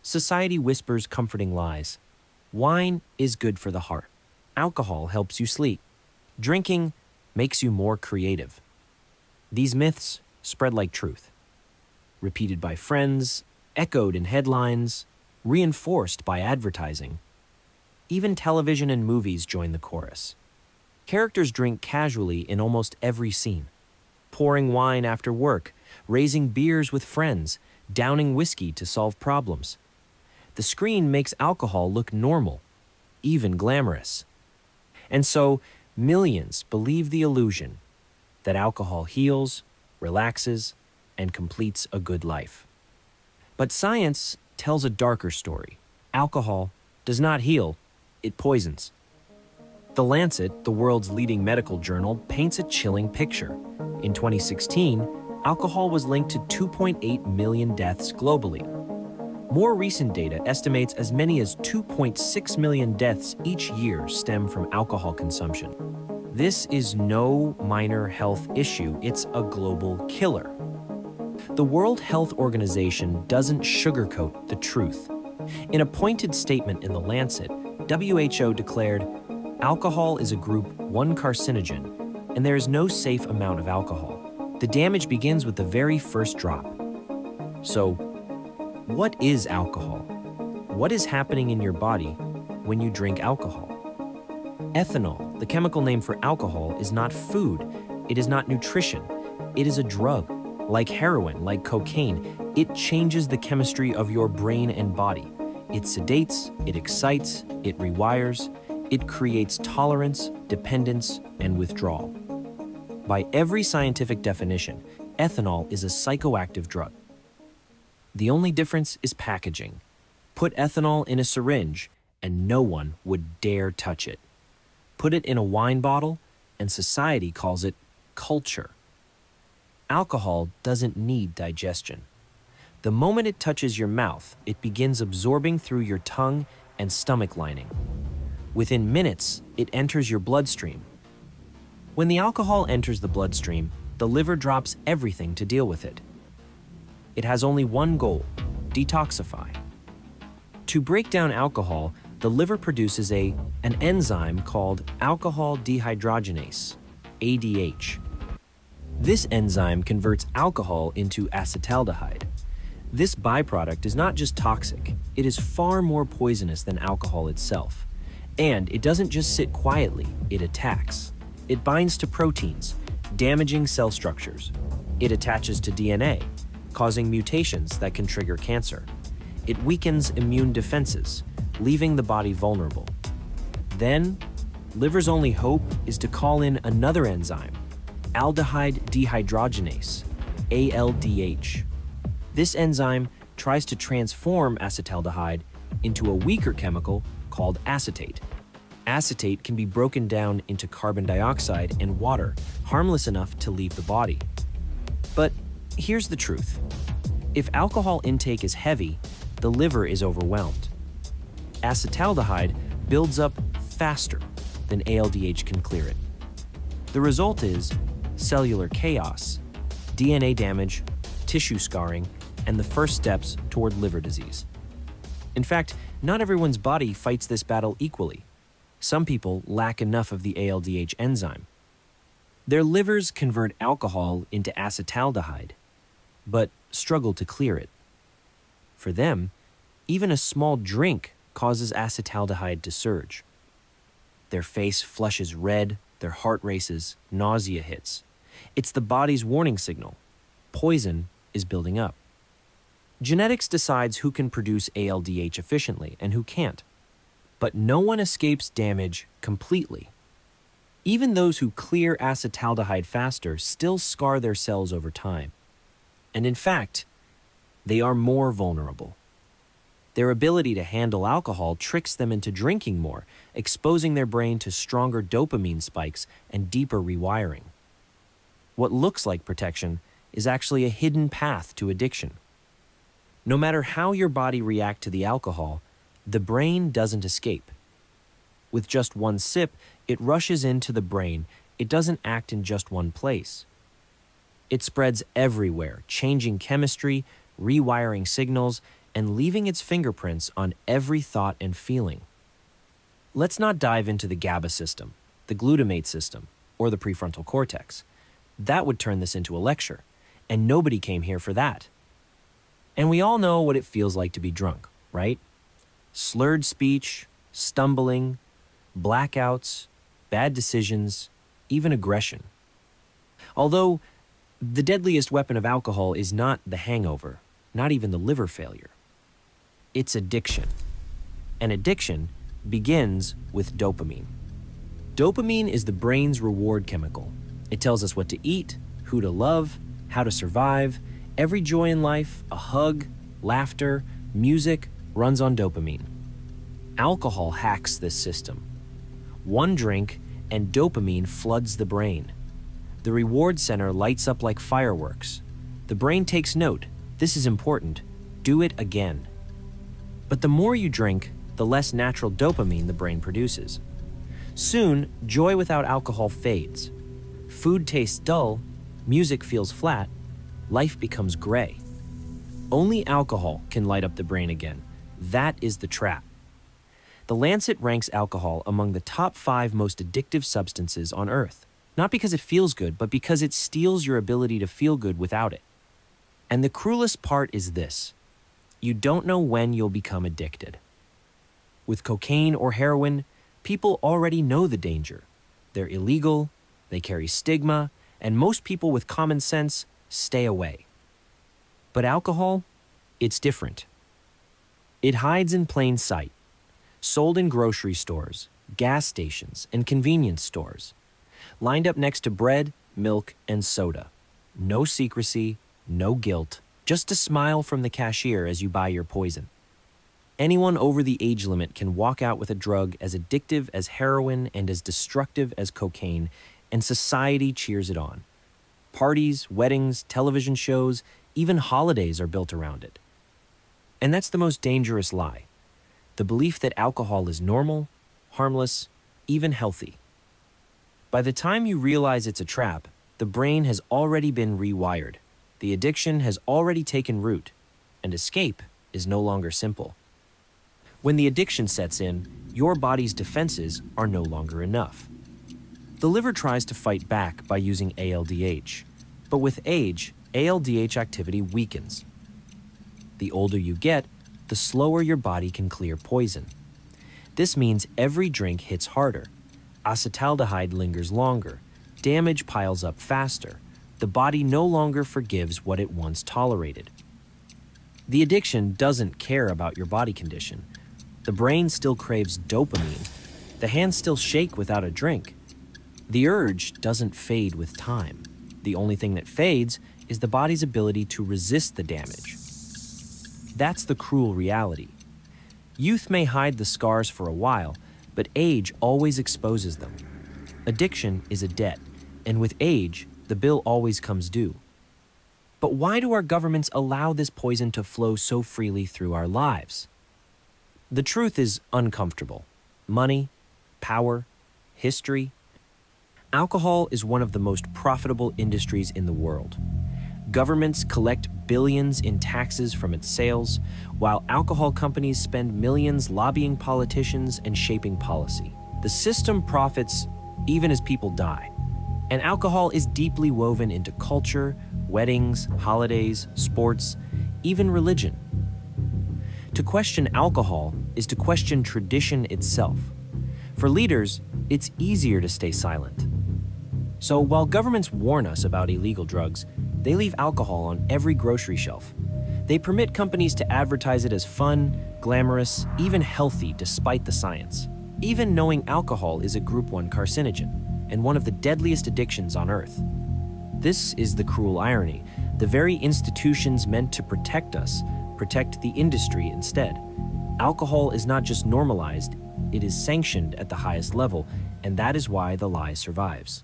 Society whispers comforting lies. Wine is good for the heart. Alcohol helps you sleep. Drinking makes you more creative. These myths spread like truth. Repeated by friends, echoed in headlines, reinforced by advertising. Even television and movies join the chorus. Characters drink casually in almost every scene. Pouring wine after work, raising beers with friends, downing whiskey to solve problems. The screen makes alcohol look normal, even glamorous. And so, millions believe the illusion that alcohol heals, relaxes, and completes a good life. But science tells a darker story. Alcohol does not heal, it poisons. The Lancet, the world's leading medical journal, paints a chilling picture. In 2016, alcohol was linked to 2.8 million deaths globally. More recent data estimates as many as 2.6 million deaths each year stem from alcohol consumption. This is no minor health issue, it's a global killer. The World Health Organization doesn't sugarcoat the truth. In a pointed statement in The Lancet, WHO declared, "Alcohol is a Group 1 carcinogen, and there is no safe amount of alcohol. The damage begins with the very first drop." So, what is alcohol? What is happening in your body when you drink alcohol? Ethanol, the chemical name for alcohol, is not food. It is not nutrition. It is a drug. Like heroin, like cocaine, it changes the chemistry of your brain and body. It sedates, it excites, it rewires, it creates tolerance, dependence, and withdrawal. By every scientific definition, ethanol is a psychoactive drug. The only difference is packaging. Put ethanol in a syringe, and no one would dare touch it. Put it in a wine bottle, and society calls it culture. Alcohol doesn't need digestion. The moment it touches your mouth, it begins absorbing through your tongue and stomach lining. Within minutes, it enters your bloodstream. When the alcohol enters the bloodstream, the liver drops everything to deal with it. It has only one goal: detoxify. To break down alcohol, the liver produces an enzyme called alcohol dehydrogenase, ADH. This enzyme converts alcohol into acetaldehyde. This byproduct is not just toxic, it is far more poisonous than alcohol itself. And it doesn't just sit quietly, it attacks. It binds to proteins, damaging cell structures. It attaches to DNA, causing mutations that can trigger cancer. It weakens immune defenses, leaving the body vulnerable. Then, liver's only hope is to call in another enzyme, aldehyde dehydrogenase, ALDH. This enzyme tries to transform acetaldehyde into a weaker chemical called acetate. Acetate can be broken down into carbon dioxide and water, harmless enough to leave the body. But here's the truth. If alcohol intake is heavy, the liver is overwhelmed. Acetaldehyde builds up faster than ALDH can clear it. The result is cellular chaos, DNA damage, tissue scarring, and the first steps toward liver disease. In fact, not everyone's body fights this battle equally. Some people lack enough of the ALDH enzyme. Their livers convert alcohol into acetaldehyde, but struggle to clear it. For them, even a small drink causes acetaldehyde to surge. Their face flushes red, their heart races, nausea hits. It's the body's warning signal. Poison is building up. Genetics decides who can produce ALDH efficiently and who can't. But no one escapes damage completely. Even those who clear acetaldehyde faster still scar their cells over time. And in fact, they are more vulnerable. Their ability to handle alcohol tricks them into drinking more, exposing their brain to stronger dopamine spikes and deeper rewiring. What looks like protection is actually a hidden path to addiction. No matter how your body reacts to the alcohol, the brain doesn't escape. With just one sip, it rushes into the brain. It doesn't act in just one place. It spreads everywhere, changing chemistry, rewiring signals, and leaving its fingerprints on every thought and feeling. Let's not dive into the GABA system, the glutamate system, or the prefrontal cortex. That would turn this into a lecture, and nobody came here for that. And we all know what it feels like to be drunk, right? Slurred speech, stumbling, blackouts, bad decisions, even aggression. Although the deadliest weapon of alcohol is not the hangover, not even the liver failure. It's addiction. And addiction begins with dopamine. Dopamine is the brain's reward chemical. It tells us what to eat, who to love, how to survive. Every joy in life, a hug, laughter, music, runs on dopamine. Alcohol hacks this system. One drink and dopamine floods the brain. The reward center lights up like fireworks. The brain takes note. This is important. Do it again. But the more you drink, the less natural dopamine the brain produces. Soon, joy without alcohol fades. Food tastes dull, music feels flat, life becomes gray. Only alcohol can light up the brain again. That is the trap. The Lancet ranks alcohol among the top 5 most addictive substances on Earth. Not because it feels good, but because it steals your ability to feel good without it. And the cruelest part is this: you don't know when you'll become addicted. With cocaine or heroin, people already know the danger. They're illegal, they carry stigma, and most people with common sense stay away. But alcohol, it's different. It hides in plain sight, sold in grocery stores, gas stations, and convenience stores, lined up next to bread, milk, and soda. No secrecy, no guilt, just a smile from the cashier as you buy your poison. Anyone over the age limit can walk out with a drug as addictive as heroin and as destructive as cocaine, and society cheers it on. Parties, weddings, television shows, even holidays are built around it. And that's the most dangerous lie: the belief that alcohol is normal, harmless, even healthy. By the time you realize it's a trap, the brain has already been rewired. The addiction has already taken root, and escape is no longer simple. When the addiction sets in, your body's defenses are no longer enough. The liver tries to fight back by using ALDH, but with age, ALDH activity weakens. The older you get, the slower your body can clear poison. This means every drink hits harder. Acetaldehyde lingers longer. Damage piles up faster. The body no longer forgives what it once tolerated. The addiction doesn't care about your body condition. The brain still craves dopamine. The hands still shake without a drink. The urge doesn't fade with time. The only thing that fades is the body's ability to resist the damage. That's the cruel reality. Youth may hide the scars for a while, but age always exposes them. Addiction is a debt, and with age, the bill always comes due. But why do our governments allow this poison to flow so freely through our lives? The truth is uncomfortable. Money, power, history. Alcohol is one of the most profitable industries in the world. Governments collect billions in taxes from its sales, while alcohol companies spend millions lobbying politicians and shaping policy. The system profits even as people die. And alcohol is deeply woven into culture, weddings, holidays, sports, even religion. To question alcohol is to question tradition itself. For leaders, it's easier to stay silent. So while governments warn us about illegal drugs, they leave alcohol on every grocery shelf. They permit companies to advertise it as fun, glamorous, even healthy despite the science. Even knowing alcohol is a Group 1 carcinogen and one of the deadliest addictions on Earth. This is the cruel irony. The very institutions meant to protect us protect the industry instead. Alcohol is not just normalized, it is sanctioned at the highest level, and that is why the lie survives.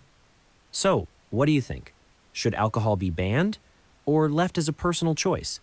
So, what do you think? Should alcohol be banned or left as a personal choice?